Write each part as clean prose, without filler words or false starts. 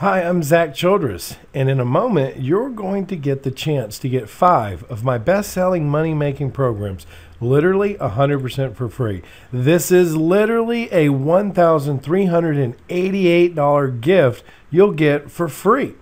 Hi, I'm Zack Childress, and in a moment, you're going to get the chance to get 5 of my best-selling money-making programs, literally 100% for free. This is literally a $1,388 gift you'll get for free.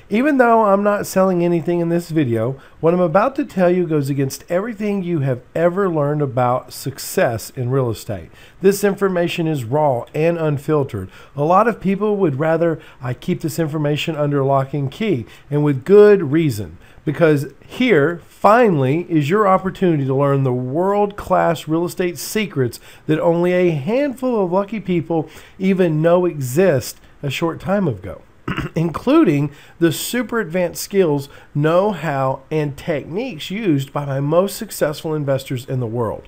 Even though I'm not selling anything in this video, what I'm about to tell you goes against everything you have ever learned about success in real estate. This information is raw and unfiltered. A lot of people would rather I keep this information under lock and key, and with good reason. Because here, finally, is your opportunity to learn the world-class real estate secrets that only a handful of lucky people even know exist a short time ago. Including the super advanced skills, know-how, and techniques used by my most successful investors in the world.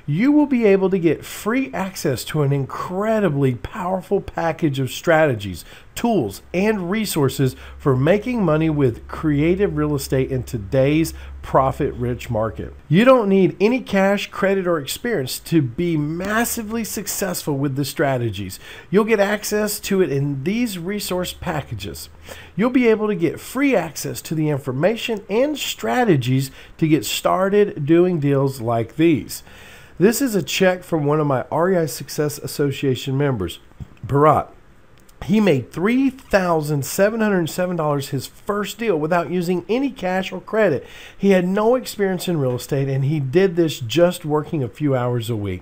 You will be able to get free access to an incredibly powerful package of strategies, tools, and resources for making money with creative real estate in today's profit-rich market. You don't need any cash, credit, or experience to be massively successful with the strategies. You'll get access to it in these resource packages. You'll be able to get free access to the information and strategies to get started doing deals like these. This is a check from one of my REI Success Association members, Bharat. He made $3,707 his first deal without using any cash or credit. He had no experience in real estate, and he did this just working a few hours a week.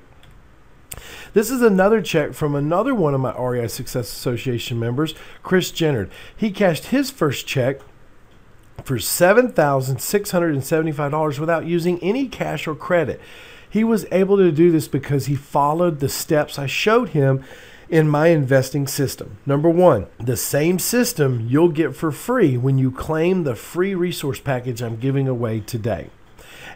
This is another check from another one of my REI Success Association members, Chris Jennard. He cashed his first check for $7,675 without using any cash or credit. He was able to do this because he followed the steps I showed him in my investing system. Number 1, the same system you'll get for free when you claim the free resource package I'm giving away today.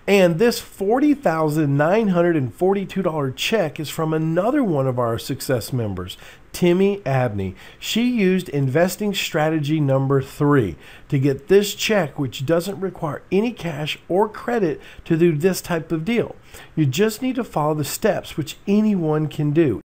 And this $40,942 check is from another one of our success members, Timmy Abney. She used investing strategy number 3 to get this check, which doesn't require any cash or credit to do this type of deal. You just need to follow the steps, which anyone can do.